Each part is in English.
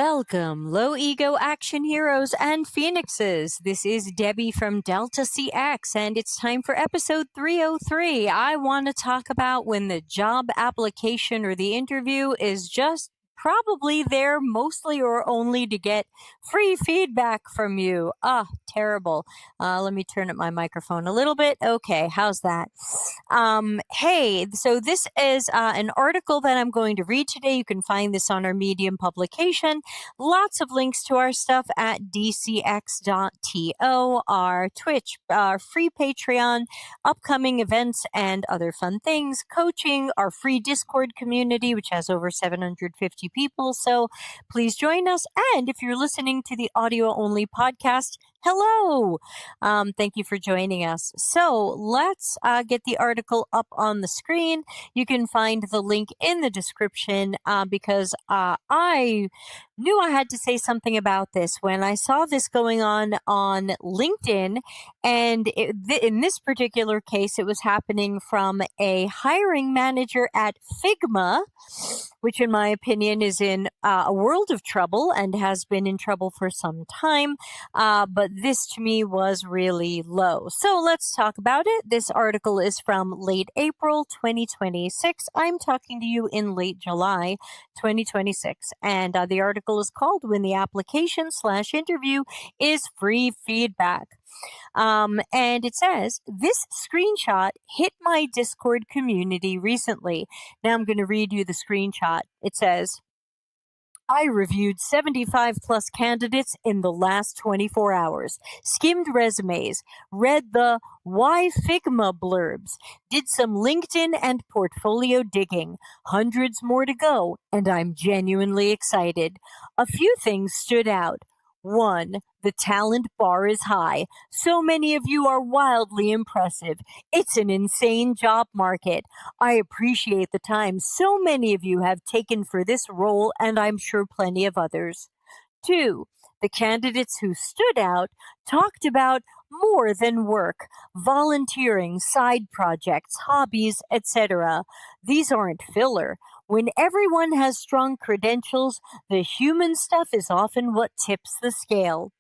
Welcome, low ego action heroes and phoenixes. This is Debbie from dcx, and it's time for episode 303. I want to talk about when the job application or the interview is just probably there mostly or only to get free feedback from you. Terrible. Let me turn up my microphone a little bit. Okay, how's that? Hey, so this is an article that I'm going to read today. You can find this on our Medium publication. Lots of links to our stuff at dcx.to, our Twitch, our free Patreon, upcoming events, and other fun things, coaching, our free Discord community, which has over 750 people. So please join us. And if you're listening to the audio only podcast, hello. Thank you for joining us. So let's get the article up on the screen. You can find the link in the description because I knew I had to say something about this when I saw this going on LinkedIn. And in this particular case, it was happening from a hiring manager at Figma, which in my opinion is in a world of trouble and has been in trouble for some time. But this to me was really low. So let's talk about it. This article is from late April 2026. I'm talking to you in late July 2026. And the article is called When the Application/Interview is Free Feedback. And it says, this screenshot hit my Discord community recently. Now I'm going to read you the screenshot. It says, I reviewed 75 plus candidates in the last 24 hours, skimmed resumes, read the Why Figma blurbs, did some LinkedIn and portfolio digging, hundreds more to go, and I'm genuinely excited. A few things stood out. 1. The talent bar is high. So many of you are wildly impressive. It's an insane job market. I appreciate the time so many of you have taken for this role, and I'm sure plenty of others. 2. The candidates who stood out talked about more than work, volunteering, side projects, hobbies, etc. These aren't filler. When everyone has strong credentials, the human stuff is often what tips the scale.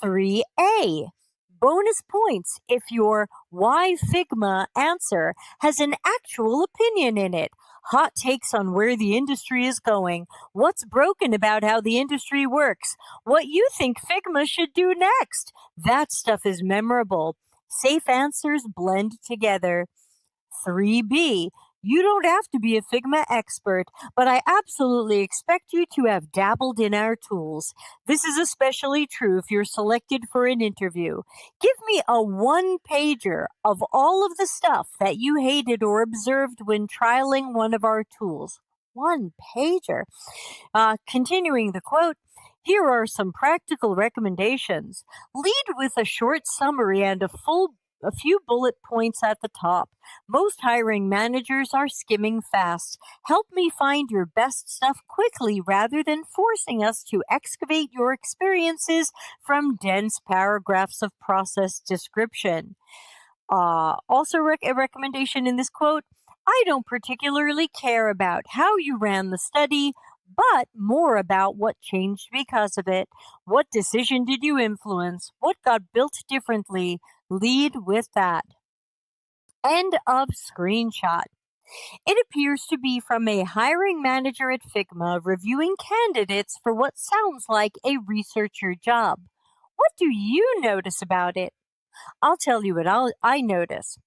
3A. Bonus points if your Why Figma answer has an actual opinion in it. Hot takes on where the industry is going, what's broken about how the industry works, what you think Figma should do next. That stuff is memorable. Safe answers blend together. 3B. You don't have to be a Figma expert, but I absolutely expect you to have dabbled in our tools. This is especially true if you're selected for an interview. Give me a one-pager of all of the stuff that you hated or observed when trialing one of our tools. One pager. Continuing the quote, here are some practical recommendations. Lead with a short summary and a few bullet points at the top. Most hiring managers are skimming fast. Help me find your best stuff quickly rather than forcing us to excavate your experiences from dense paragraphs of process description. Also, a recommendation in this quote, I don't particularly care about how you ran the study, but more about what changed because of it. What decision did you influence? What got built differently? Lead with that. End of screenshot. It appears to be from a hiring manager at Figma reviewing candidates for what sounds like a researcher job. What do you notice about it? I'll tell you what I notice.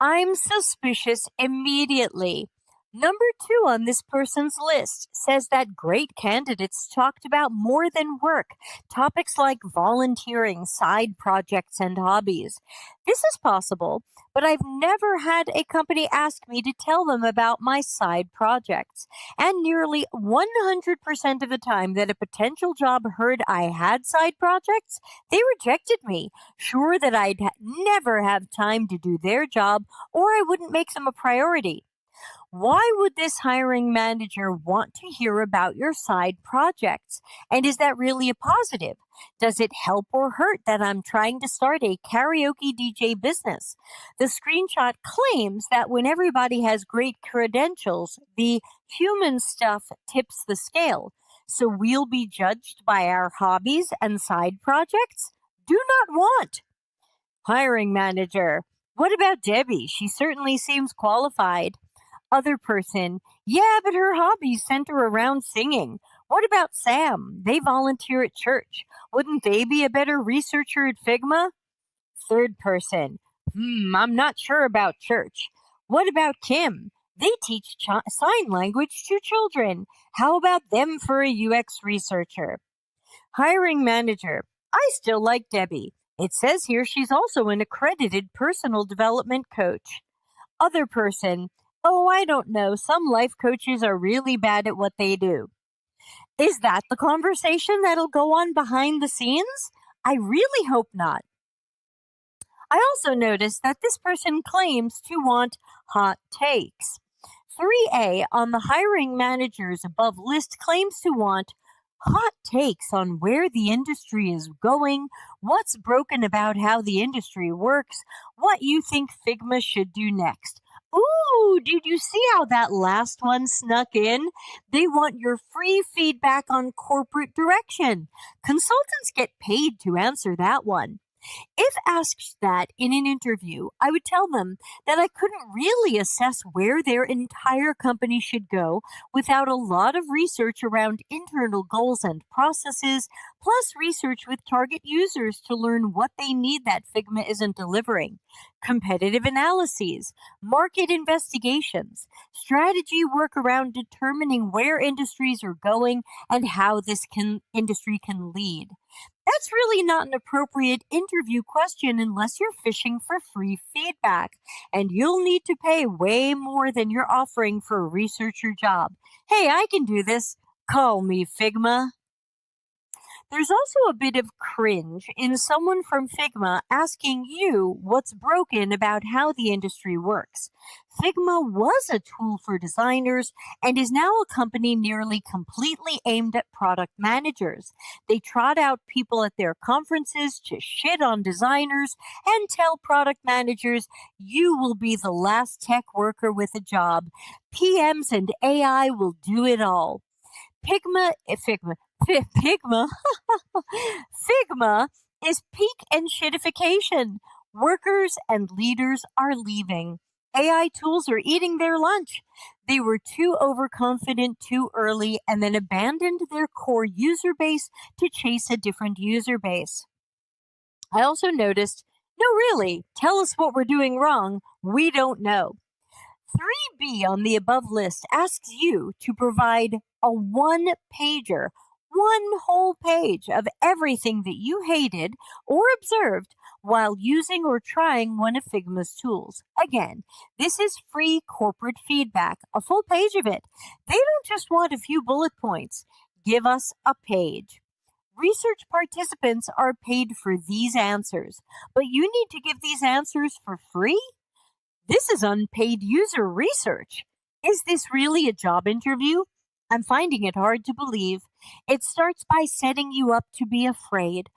I'm suspicious immediately. Number 2 on this person's list says that great candidates talked about more than work, topics like volunteering, side projects, and hobbies. This is possible, but I've never had a company ask me to tell them about my side projects. And nearly 100% of the time that a potential job heard I had side projects, they rejected me, sure that I'd never have time to do their job or I wouldn't make them a priority. Why would this hiring manager want to hear about your side projects? And is that really a positive? Does it help or hurt that I'm trying to start a karaoke DJ business? The screenshot claims that when everybody has great credentials, the human stuff tips the scale. So we'll be judged by our hobbies and side projects? Do not want. Hiring manager. What about Debbie? She certainly seems qualified. Other person. Yeah, but her hobbies center around singing. What about Sam? They volunteer at church. Wouldn't they be a better researcher at Figma? Third person. I'm not sure about church. What about Kim? They teach sign language to children. How about them for a UX researcher? Hiring manager. I still like Debbie. It says here she's also an accredited personal development coach. Other person. Oh, I don't know. Some life coaches are really bad at what they do. Is that the conversation that'll go on behind the scenes? I really hope not. I also noticed that this person claims to want hot takes. 3A on the hiring managers above list claims to want hot takes on where the industry is going, what's broken about how the industry works, what you think Figma should do next. Ooh, did you see how that last one snuck in? They want your free feedback on corporate direction. Consultants get paid to answer that one. If asked that in an interview, I would tell them that I couldn't really assess where their entire company should go without a lot of research around internal goals and processes, plus research with target users to learn what they need that Figma isn't delivering, competitive analyses, market investigations, strategy work around determining where industries are going and how this industry can lead. That's really not an appropriate interview question unless you're fishing for free feedback. And you'll need to pay way more than you're offering for a researcher job. Hey, I can do this. Call me Figma. There's also a bit of cringe in someone from Figma asking you what's broken about how the industry works. Figma was a tool for designers and is now a company nearly completely aimed at product managers. They trot out people at their conferences to shit on designers and tell product managers, you will be the last tech worker with a job. PMs and AI will do it all. Figma Figma is peak and shitification. Workers and leaders are leaving. AI tools are eating their lunch. They were too overconfident too early and then abandoned their core user base to chase a different user base. I also noticed, no, really, tell us what we're doing wrong. We don't know. 3B on the above list asks you to provide a one pager, one whole page of everything that you hated or observed while using or trying one of Figma's tools. Again, this is free corporate feedback, a full page of it. They don't just want a few bullet points. Give us a page. Research participants are paid for these answers, but you need to give these answers for free? This is unpaid user research. Is this really a job interview? I'm finding it hard to believe. It starts by setting you up to be afraid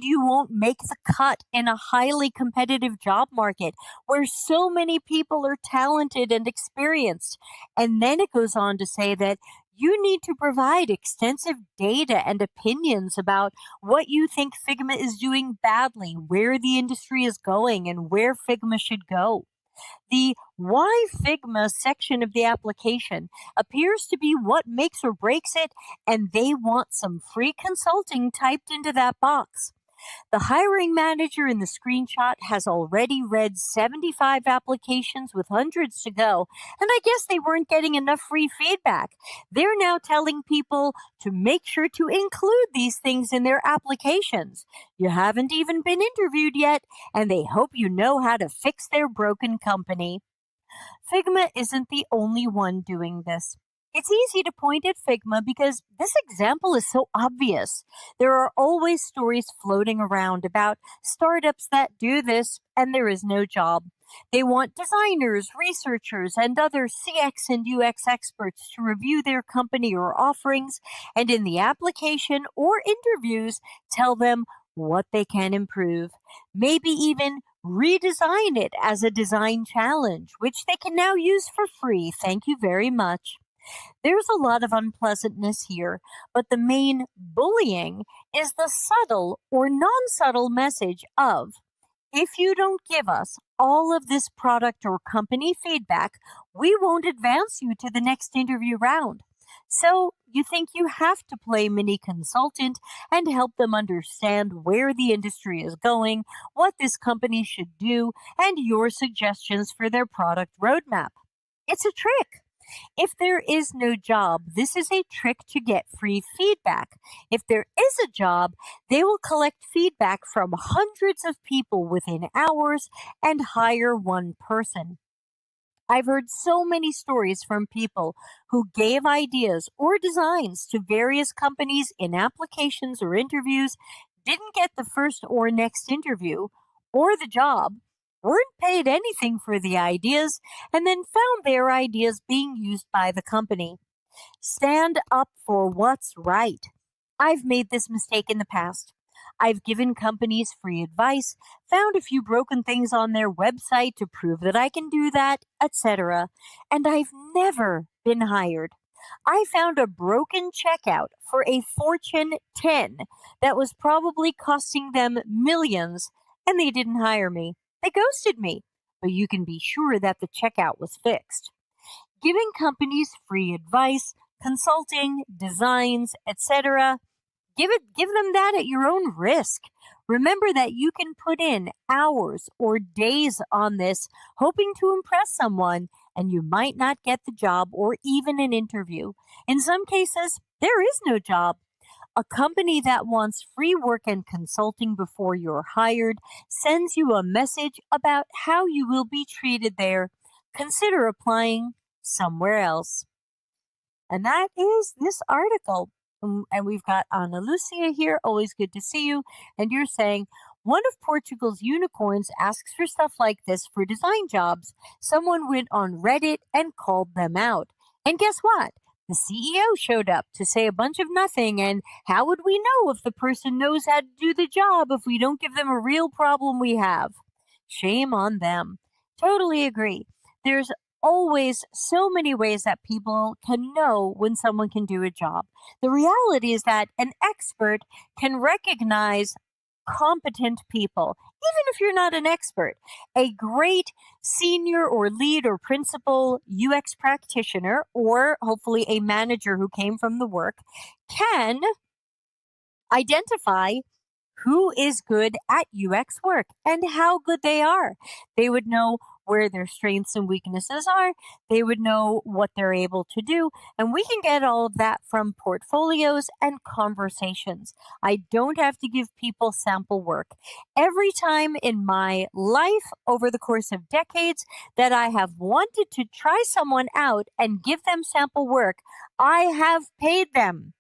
you won't make the cut in a highly competitive job market where so many people are talented and experienced. And then it goes on to say that you need to provide extensive data and opinions about what you think Figma is doing badly, where the industry is going, and where Figma should go. The Why Figma section of the application appears to be what makes or breaks it, and they want some free consulting typed into that box. The hiring manager in the screenshot has already read 75 applications with hundreds to go, and I guess they weren't getting enough free feedback. They're now telling people to make sure to include these things in their applications. You haven't even been interviewed yet, and they hope you know how to fix their broken company. Figma isn't the only one doing this. It's easy to point at Figma because this example is so obvious. There are always stories floating around about startups that do this and there is no job. They want designers, researchers, and other CX and UX experts to review their company or offerings, and in the application or interviews, tell them what they can improve. Maybe even redesign it as a design challenge, which they can now use for free. Thank you very much. There's a lot of unpleasantness here, but the main bullying is the subtle or non subtle message of, if you don't give us all of this product or company feedback, we won't advance you to the next interview round. So you think you have to play mini consultant and help them understand where the industry is going, what this company should do, and your suggestions for their product roadmap. It's a trick. If there is no job, this is a trick to get free feedback. If there is a job, they will collect feedback from hundreds of people within hours and hire one person. I've heard so many stories from people who gave ideas or designs to various companies in applications or interviews, didn't get the first or next interview or the job, weren't paid anything for the ideas, and then found their ideas being used by the company. Stand up for what's right. I've made this mistake in the past. I've given companies free advice, found a few broken things on their website to prove that I can do that, etc. And I've never been hired. I found a broken checkout for a Fortune 10 that was probably costing them millions, and they didn't hire me. They ghosted me. But you can be sure that the checkout was fixed. Giving companies free advice, consulting, designs, etc. Give them that at your own risk. Remember that you can put in hours or days on this hoping to impress someone, and you might not get the job or even an interview. In some cases, there is no job. A company that wants free work and consulting before you're hired sends you a message about how you will be treated there. Consider applying somewhere else. And that is this article. And we've got Ana Lucia here. Always good to see you. And you're saying, one of Portugal's unicorns asks for stuff like this for design jobs. Someone went on Reddit and called them out. And guess what? The CEO showed up to say a bunch of nothing. And how would we know if the person knows how to do the job if we don't give them a real problem we have? Shame on them. Totally agree. There's always so many ways that people can know when someone can do a job. The reality is that an expert can recognize competent people, even if you're not an expert. A great senior or lead or principal UX practitioner, or hopefully a manager who came from the work, can identify who is good at UX work and how good they are. They would know where their strengths and weaknesses are. They would know what they're able to do. And we can get all of that from portfolios and conversations. I don't have to give people sample work. Every time in my life over the course of decades that I have wanted to try someone out and give them sample work, I have paid them.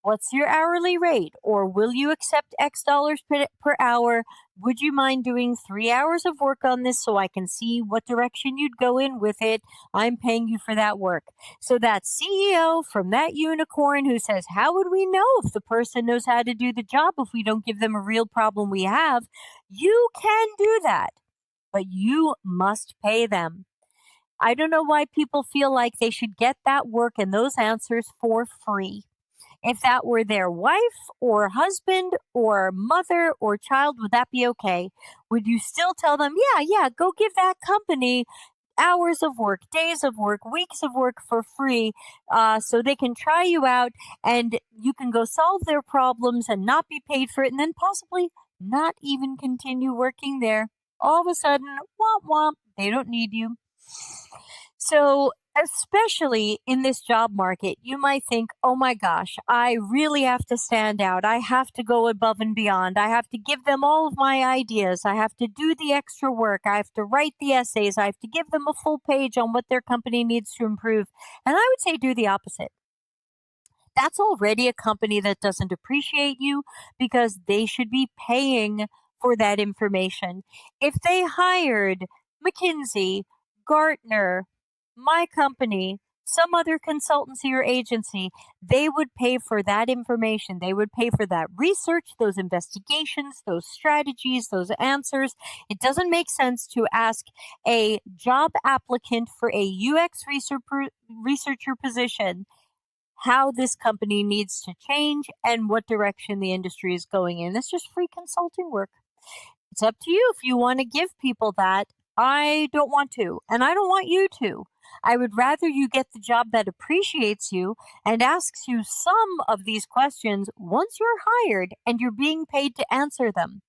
What's your hourly rate? Or will you accept X dollars per hour? Would you mind doing 3 hours of work on this so I can see what direction you'd go in with it? I'm paying you for that work. So that CEO from that unicorn who says, how would we know if the person knows how to do the job if we don't give them a real problem we have? You can do that, but you must pay them. I don't know why people feel like they should get that work and those answers for free. If that were their wife or husband or mother or child, would that be okay? Would you still tell them, yeah, go give that company hours of work, days of work, weeks of work for free so they can try you out and you can go solve their problems and not be paid for it and then possibly not even continue working there? All of a sudden, womp womp, they don't need you. So, especially in this job market, you might think, oh my gosh, I really have to stand out. I have to go above and beyond. I have to give them all of my ideas. I have to do the extra work. I have to write the essays. I have to give them a full page on what their company needs to improve. And I would say do the opposite. That's already a company that doesn't appreciate you because they should be paying for that information. If they hired McKinsey, Gartner, my company, some other consultancy or agency, they would pay for that information. They would pay for that research, those investigations, those strategies, those answers. It doesn't make sense to ask a job applicant for a UX researcher position how this company needs to change and what direction the industry is going in. That's just free consulting work. It's up to you if you want to give people that. I don't want to, and I don't want you to. I would rather you get the job that appreciates you and asks you some of these questions once you're hired and you're being paid to answer them.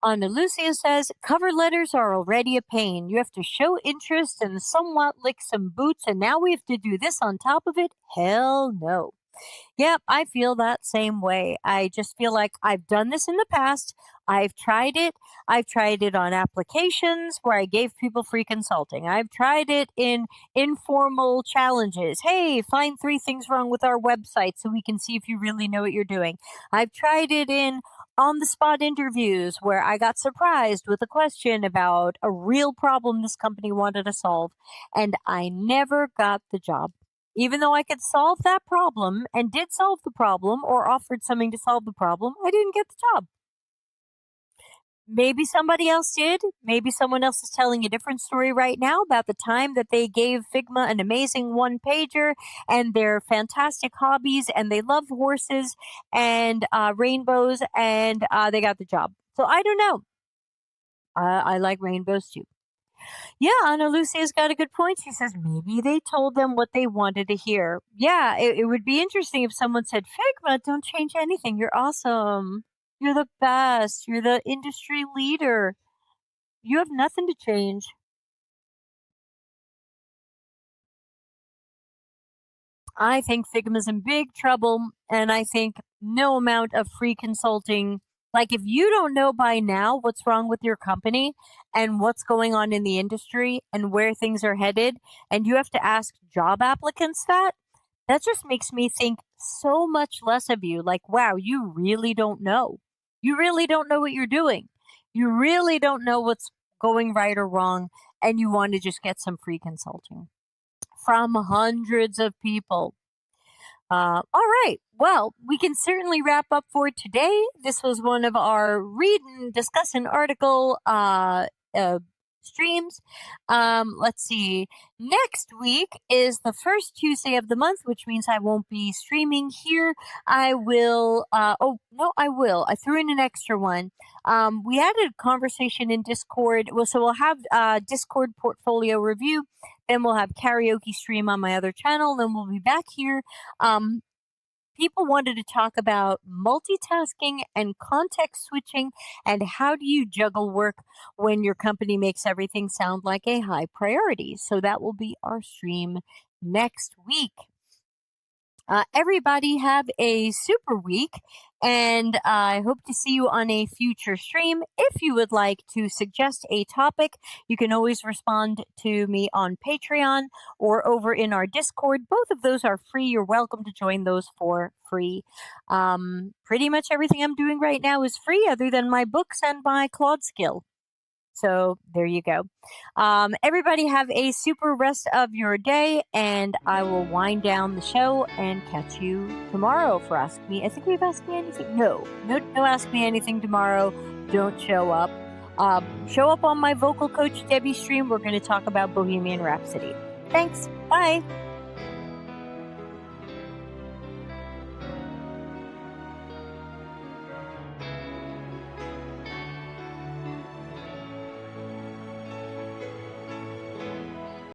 Ana Lucia says cover letters are already a pain. You have to show interest and somewhat lick some boots, and now we have to do this on top of it? Hell no. Yep, I feel that same way. I just feel like I've done this in the past. I've tried it. I've tried it on applications where I gave people free consulting. I've tried it in informal challenges. Hey, find 3 things wrong with our website so we can see if you really know what you're doing. I've tried it in on the spot interviews where I got surprised with a question about a real problem this company wanted to solve, and I never got the job. Even though I could solve that problem and did solve the problem or offered something to solve the problem, I didn't get the job. Maybe somebody else did. Maybe someone else is telling a different story right now about the time that they gave Figma an amazing one pager and their fantastic hobbies and they love horses and rainbows and they got the job. So I don't know. I like rainbows too. Yeah, Ana Lucia's got a good point. She says maybe they told them what they wanted to hear. Yeah, it would be interesting if someone said, Figma, don't change anything. You're awesome. You're the best. You're the industry leader. You have nothing to change. I think Figma's in big trouble, and I think no amount of free consulting. Like, if you don't know by now what's wrong with your company and what's going on in the industry and where things are headed, and you have to ask job applicants that, that just makes me think so much less of you. Like, wow, you really don't know. You really don't know what you're doing. You really don't know what's going right or wrong, and you want to just get some free consulting from hundreds of people. All right. Well, we can certainly wrap up for today. This was one of our read and discuss an article uh, streams. Let's see. Next week is the first Tuesday of the month, which means I won't be streaming here. I will. Oh no, I will. I threw in an extra one. We had a conversation in Discord. Well, so we'll have Discord portfolio review. Then we'll have karaoke stream on my other channel. Then we'll be back here. Um, People wanted to talk about multitasking and context switching and how do you juggle work when your company makes everything sound like a high priority. So that will be our stream next week. Everybody have a super week, and I hope to see you on a future stream. If you would like to suggest a topic, you can always respond to me on Patreon or over in our Discord. Both of those are free. You're welcome to join those for free. Pretty much everything I'm doing right now is free, other than my books and my Claude skill. So there you go. Everybody have a super rest of your day, and I will wind down the show and catch you tomorrow for Ask Me. I think we've Asked Me Anything. No Ask Me Anything tomorrow. Don't show up. Show up on my vocal coach Debbie stream. We're going to talk about Bohemian Rhapsody. Thanks. Bye.